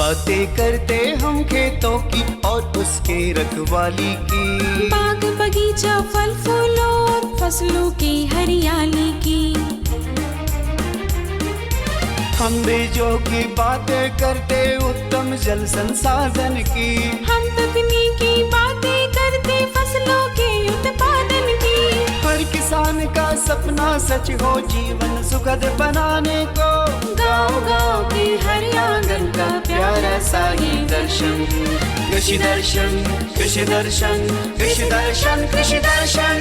बातें करते हम खेतों की और उसके रखवाली की, बाग बगीचा फल फूलों और फसलों की हरियाली की। हम बीजों की बातें करते उत्तम जल संसाधन की, हम तकनीकी बातें करते फसलों के उत्पादन की। हर किसान का सपना सच हो जीवन सुखद बनाने को, गाँव-गाँव के हर आंगन का प्यारा सा ये दर्शन। कृषि दर्शन, कृषि दर्शन, कृषि दर्शन, कृषि दर्शन,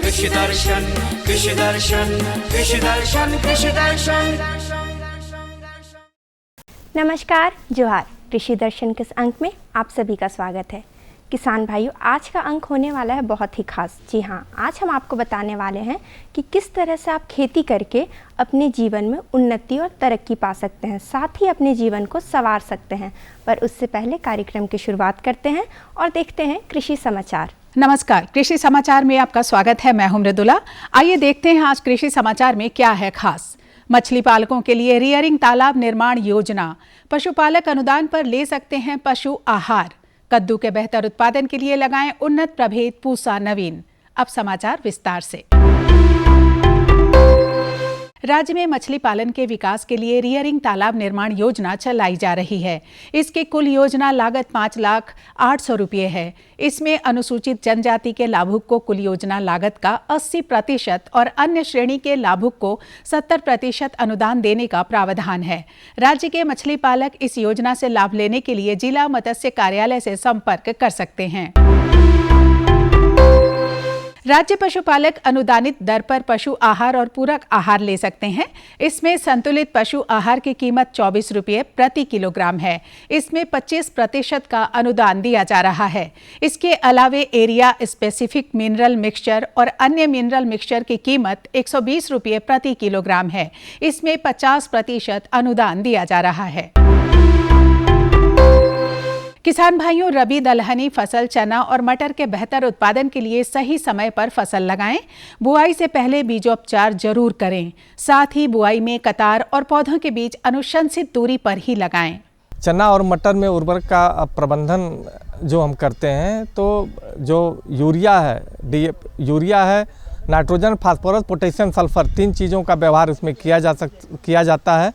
कृषि दर्शन, कृषि दर्शन, कृषि दर्शन, कृषि दर्शन। नमस्कार, जोहार। कृषि दर्शन के इस अंक में आप सभी का स्वागत है। किसान भाइयों, आज का अंक होने वाला है बहुत ही खास। जी हाँ, आज हम आपको बताने वाले हैं कि किस तरह से आप खेती करके अपने जीवन में उन्नति और तरक्की पा सकते हैं, साथ ही अपने जीवन को संवार सकते हैं। पर उससे पहले कार्यक्रम की शुरुआत करते हैं और देखते हैं कृषि समाचार। नमस्कार, कृषि समाचार में आपका स्वागत है। मैं हूं मृदुला। आइए देखते हैं आज कृषि समाचार में क्या है खास। मछली पालकों के लिए रियरिंग तालाब निर्माण योजना, पशुपालक अनुदान पर ले सकते हैं पशु आहार, कद्दू के बेहतर उत्पादन के लिए लगाएं उन्नत प्रभेद पूसा नवीन। अब समाचार विस्तार से। राज्य में मछली पालन के विकास के लिए रियरिंग तालाब निर्माण योजना चलाई जा रही है। इसकी कुल योजना लागत 5,08,000 रुपये है। इसमें अनुसूचित जनजाति के लाभुक को कुल योजना लागत का 80% और अन्य श्रेणी के लाभुक को 70% अनुदान देने का प्रावधान है। राज्य के मछली पालक इस योजना से लाभ लेने के लिए जिला मत्स्य कार्यालय से संपर्क कर सकते हैं। राज्य पशुपालक अनुदानित दर पर पशु आहार और पूरक आहार ले सकते हैं। इसमें संतुलित पशु आहार की कीमत 24 रुपये प्रति किलोग्राम है। इसमें 25% का अनुदान दिया जा रहा है। इसके अलावे एरिया स्पेसिफिक मिनरल मिक्सचर और अन्य मिनरल मिक्सचर की कीमत 120 रुपये प्रति किलोग्राम है। इसमें 50% अनुदान दिया जा रहा है। किसान भाइयों, रबी दलहनी फसल चना और मटर के बेहतर उत्पादन के लिए सही समय पर फसल लगाएं। बुआई से पहले बीजोपचार जरूर करें। साथ ही बुआई में कतार और पौधों के बीच अनुशंसित दूरी पर ही लगाएं। चना और मटर में उर्वरक का प्रबंधन जो हम करते हैं, तो जो यूरिया है, नाइट्रोजन, फास्फोरस, पोटेशियम, सल्फर, 3 चीज़ों का व्यवहार उसमें किया जाता है।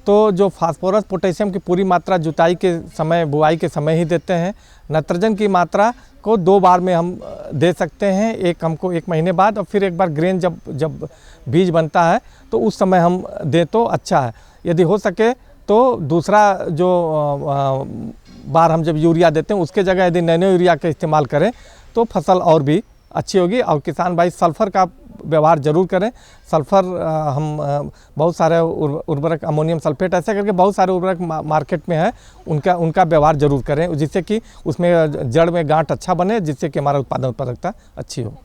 तो जो फास्फोरस पोटेशियम की पूरी मात्रा जुताई के समय, बुआई के समय ही देते हैं। नाइट्रोजन की मात्रा को 2 बार में हम दे सकते हैं, एक हमको 1 महीने बाद और फिर एक बार ग्रेन जब बीज बनता है तो उस समय हम दें तो अच्छा है। यदि हो सके तो दूसरा जो बार हम जब यूरिया देते हैं उसके जगह यदि नैनो यूरिया का इस्तेमाल करें तो फसल और भी अच्छी होगी। और किसान भाई सल्फ़र का व्यवहार जरूर करें। सल्फ़र हम बहुत सारे उर्वरक, अमोनियम सल्फेट, ऐसे करके बहुत सारे उर्वरक मार्केट में है, उनका व्यवहार जरूर करें, जिससे कि उसमें जड़ में गांठ अच्छा बने, जिससे कि हमारा उत्पादकता अच्छी हो।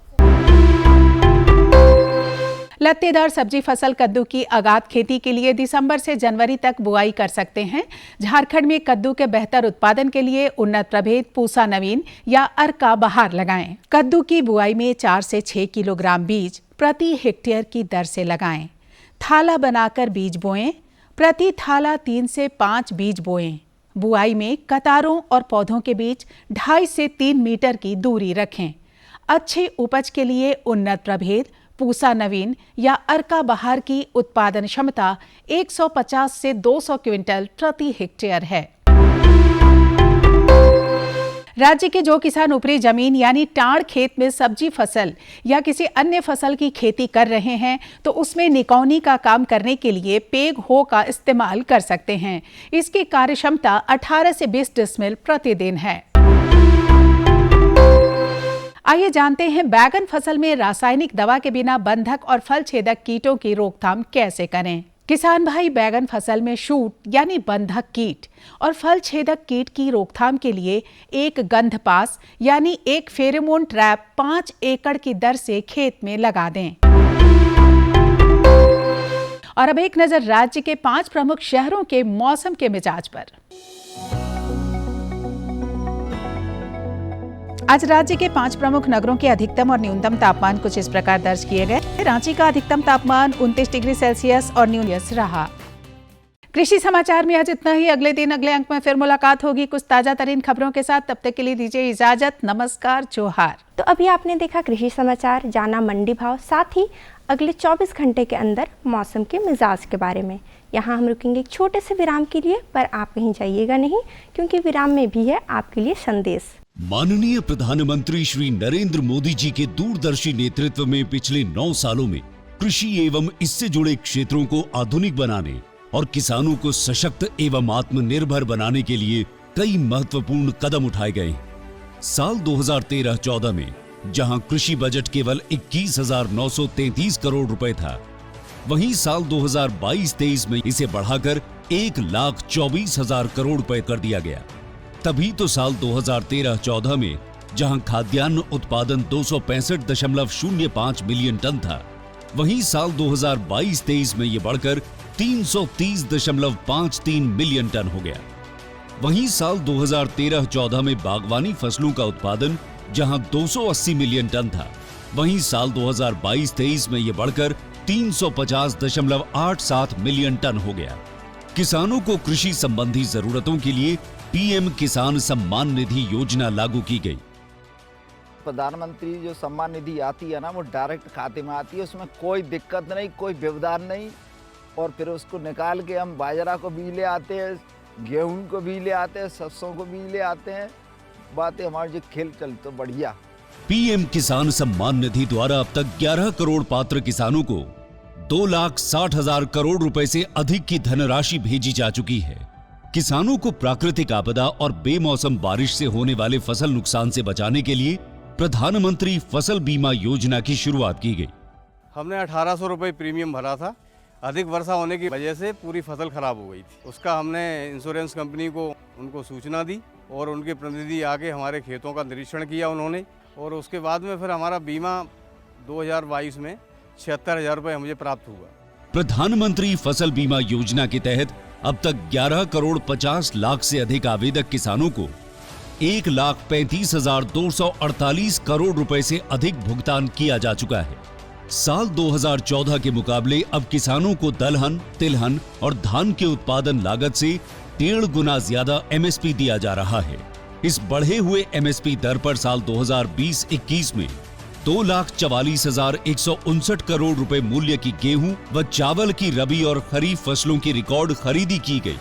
लत्तेदार सब्जी फसल कद्दू की आगात खेती के लिए दिसंबर से जनवरी तक बुआई कर सकते हैं। झारखंड में कद्दू के बेहतर उत्पादन के लिए उन्नत प्रभेद पूसा नवीन या अर्का बहार लगाएं। कद्दू की बुआई में 4 से 6 किलोग्राम बीज प्रति हेक्टेयर की दर से लगाएं। थाला बनाकर बीज बोएं। प्रति थाला 3 से 5 बीज बोएं। बुआई में कतारों और पौधों के बीच 2.5 से 3 मीटर की दूरी रखें। अच्छी उपज के लिए उन्नत प्रभेद पूसा नवीन या अर्का बहार की उत्पादन क्षमता 150 से 200 क्विंटल प्रति हेक्टेयर है। राज्य के जो किसान ऊपरी जमीन यानी टाड़ खेत में सब्जी फसल या किसी अन्य फसल की खेती कर रहे हैं तो उसमें निकौनी का काम करने के लिए पेग हो का इस्तेमाल कर सकते हैं। इसकी कार्यक्षमता 18 से 20 डिसमिल प्रतिदिन है। आइए जानते हैं बैगन फसल में रासायनिक दवा के बिना बंधक और फल छेदक कीटों की रोकथाम कैसे करें। किसान भाई, बैगन फसल में शूट यानी बंधक कीट और फल छेदक कीट की रोकथाम के लिए एक गंधपास यानी एक फेरोमोन ट्रैप 5 एकड़ की दर से खेत में लगा दें। और अब एक नजर राज्य के 5 प्रमुख शहरों के मौसम के मिजाज पर। आज राज्य के 5 प्रमुख नगरों के अधिकतम और न्यूनतम तापमान कुछ इस प्रकार दर्ज किए गए। रांची का अधिकतम तापमान 29 डिग्री सेल्सियस और न्यूनतम रहा। कृषि समाचार में आज इतना ही। अगले दिन अगले अंक में फिर मुलाकात होगी कुछ ताजा तरीन खबरों के साथ। तब तक के लिए दीजिए इजाजत। नमस्कार, जोहार। तो अभी आपने देखा कृषि समाचार, जाना मंडी भाव, साथ ही अगले 24 घंटे के अंदर मौसम के मिजाज के बारे में। यहाँ हम रुकेंगे एक छोटे से विराम के लिए, पर आप कहीं जाइएगा नहीं, क्योंकि विराम में भी है आपके लिए संदेश। माननीय प्रधानमंत्री श्री नरेंद्र मोदी जी के दूरदर्शी नेतृत्व में पिछले 9 सालों में कृषि एवं इससे जुड़े क्षेत्रों को आधुनिक बनाने और किसानों को सशक्त एवं आत्मनिर्भर बनाने के लिए कई महत्वपूर्ण कदम उठाए गए हैं। साल 2013-14 में जहां कृषि बजट केवल 21,933 करोड़ रुपए था, वहीं साल 2022-23 में इसे बढ़ाकर 1,24,000 करोड़ रुपए कर दिया गया। तभी तो साल 2013-14 में जहां खाद्यान्न उत्पादन 265.05 मिलियन टन था, वहीं साल 2022-23 में ये बढ़कर 330.53 मिलियन टन हो गया। वहीं साल 2013-14 में बागवानी फसलों का उत्पादन जहां 280 मिलियन टन था, वहीं साल 2022-23 में ये बढ़कर 350.87 मिलियन टन हो गया। किसानों को कृषि संबंधी जरूरतों के लिए पीएम किसान सम्मान निधि योजना लागू की गई। प्रधानमंत्री जो सम्मान निधि आती है ना, वो डायरेक्ट खाते में आती है, उसमें कोई दिक्कत नहीं, कोई व्यवधान नहीं। और फिर उसको निकाल के हम बाजरा को भी ले आते हैं, गेहूं को भी ले आते हैं, सरसों को भी ले आते हैं। बातें हमारी जो खेल चल तो बढ़िया। पीएम किसान सम्मान निधि द्वारा अब तक 11 करोड़ पात्र किसानों को 2,60,000 करोड़ रुपए से अधिक की धनराशि भेजी जा चुकी है। किसानों को प्राकृतिक आपदा और बेमौसम बारिश से होने वाले फसल नुकसान से बचाने के लिए प्रधानमंत्री फसल बीमा योजना की शुरुआत की गई। हमने 1,800 रुपये प्रीमियम भरा था। अधिक वर्षा होने की वजह से पूरी फसल खराब हो गई थी। उसका हमने इंश्योरेंस कंपनी को उनको सूचना दी और उनके प्रतिनिधि आके हमारे खेतों का निरीक्षण किया उन्होंने, और उसके बाद में फिर हमारा बीमा 2022 में 76,000 रुपये मुझे प्राप्त हुआ। प्रधानमंत्री फसल बीमा योजना के तहत अब तक 11 करोड़ 50 लाख से अधिक आवेदक किसानों को 1,35,248 करोड़ रुपए से अधिक भुगतान किया जा चुका है। साल 2014 के मुकाबले अब किसानों को दलहन, तिलहन और धान के उत्पादन लागत से 1.5 गुना ज्यादा एमएसपी दिया जा रहा है। इस बढ़े हुए एमएसपी दर पर साल 2020-21 में 2,44,159 करोड़ रुपए मूल्य की गेहूं व चावल की रबी और खरीफ फसलों की रिकॉर्ड खरीदी की गई।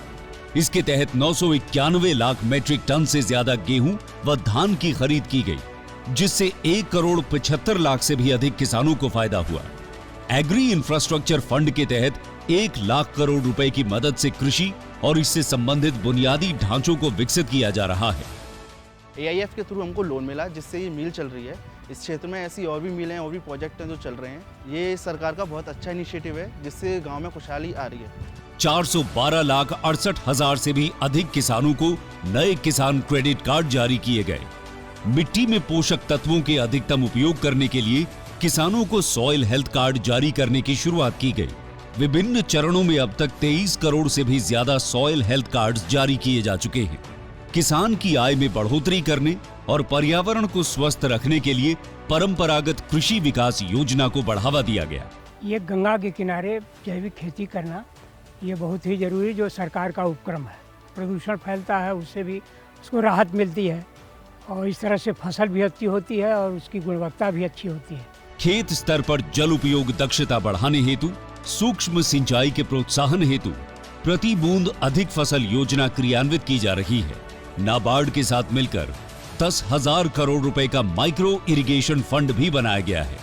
इसके तहत 991 लाख मैट्रिक टन से ज्यादा गेहूं व धान की खरीद की गई, जिससे 1 करोड़ 75 लाख से भी अधिक किसानों को फायदा हुआ। एग्री इंफ्रास्ट्रक्चर फंड के तहत 1 लाख करोड़ रुपए की मदद से कृषि और इससे संबंधित बुनियादी ढांचों को विकसित किया जा रहा है। AIF के थ्रू हमको लोन मिला, जिससे ये मिल चल रही है। इस क्षेत्र में ऐसी और भी मिलें हैं, और भी प्रोजेक्ट हैं जो चल रहे हैं। ये सरकार का बहुत अच्छा इनिशिएटिव है, जिससे गांव में खुशहाली आ रही है। 412,68,000 से भी अधिक किसानों को नए किसान क्रेडिट कार्ड जारी किए गए। मिट्टी में पोषक तत्वों के अधिकतम उपयोग करने के लिए किसानों को सॉइल हेल्थ कार्ड जारी करने की शुरुआत की गई। विभिन्न चरणों में अब तक 23 करोड़ से भी ज्यादा सॉइल हेल्थ कार्ड्स जारी किए जा चुके हैं। किसान की आय में बढ़ोतरी करने और पर्यावरण को स्वस्थ रखने के लिए परंपरागत कृषि विकास योजना को बढ़ावा दिया गया। ये गंगा के किनारे जैविक खेती करना ये बहुत ही जरूरी जो सरकार का उपक्रम है। प्रदूषण फैलता है, उससे भी उसको राहत मिलती है, और इस तरह से फसल भी अच्छी होती है और उसकी गुणवत्ता भी अच्छी होती है। खेत स्तर पर जल उपयोग दक्षता बढ़ाने हेतु सूक्ष्म सिंचाई के प्रोत्साहन हेतु प्रति बूंद अधिक फसल योजना क्रियान्वित की जा रही है। नाबार्ड के साथ मिलकर 10,000 करोड़ रुपए का माइक्रो इरिगेशन फंड भी बनाया गया है।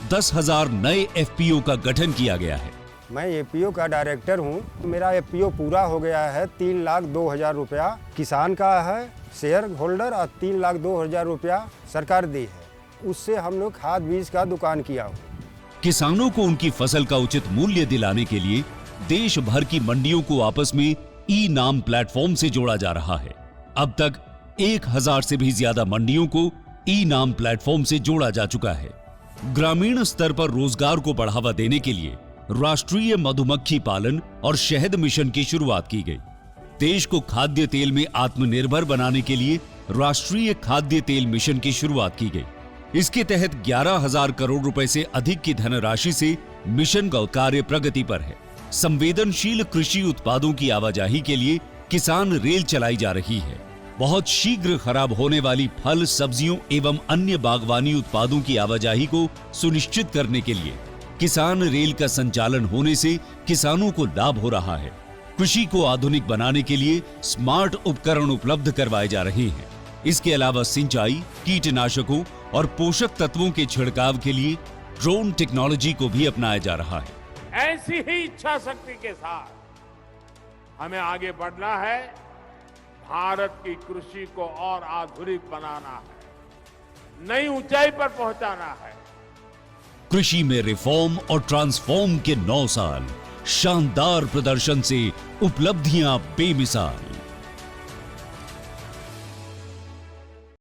10,000 नए FPO का गठन किया गया है। मैं FPO का डायरेक्टर हूँ। मेरा FPO पूरा हो गया है। 3,02,000 रुपया किसान का है शेयर होल्डर, और 3,02,000 रुपया सरकार दी है। उससे हम लोग खाद बीज का दुकान किया हूँ। किसानों को उनकी फसल का उचित मूल्य दिलाने के लिए देश भर की मंडियों को आपस में ई-नाम प्लेटफॉर्म से जोड़ा जा रहा है। अब तक 1,000 से भी ज्यादा मंडियों को ई-नाम प्लेटफॉर्म से जोड़ा जा चुका है। ग्रामीण स्तर पर रोजगार को बढ़ावा देने के लिए राष्ट्रीय मधुमक्खी पालन और शहद मिशन की शुरुआत की गई। देश को खाद्य तेल में आत्मनिर्भर बनाने के लिए राष्ट्रीय खाद्य तेल मिशन की शुरुआत की गई। इसके तहत 11,000 करोड़ रुपए से अधिक की धनराशि से मिशन का कार्य प्रगति पर है। संवेदनशील कृषि उत्पादों की आवाजाही के लिए किसान रेल चलाई जा रही है। बहुत शीघ्र खराब होने वाली फल, सब्जियों एवं अन्य बागवानी उत्पादों की आवाजाही को सुनिश्चित करने के लिए किसान रेल का संचालन होने से किसानों को लाभ हो रहा है। कृषि को आधुनिक बनाने के लिए स्मार्ट उपकरण उपलब्ध करवाए जा रहे हैं। इसके अलावा सिंचाई, कीटनाशकों और पोषक तत्वों के छिड़काव के लिए ड्रोन टेक्नोलॉजी को भी अपनाया जा रहा है। ऐसी ही इच्छा शक्ति के साथ हमें आगे बढ़ना है। भारत की कृषि को और आधुनिक बनाना है, नई ऊंचाई पर पहुंचाना है। कृषि में रिफॉर्म और ट्रांसफॉर्म के 9 साल, शानदार प्रदर्शन से उपलब्धियां बेमिसाल।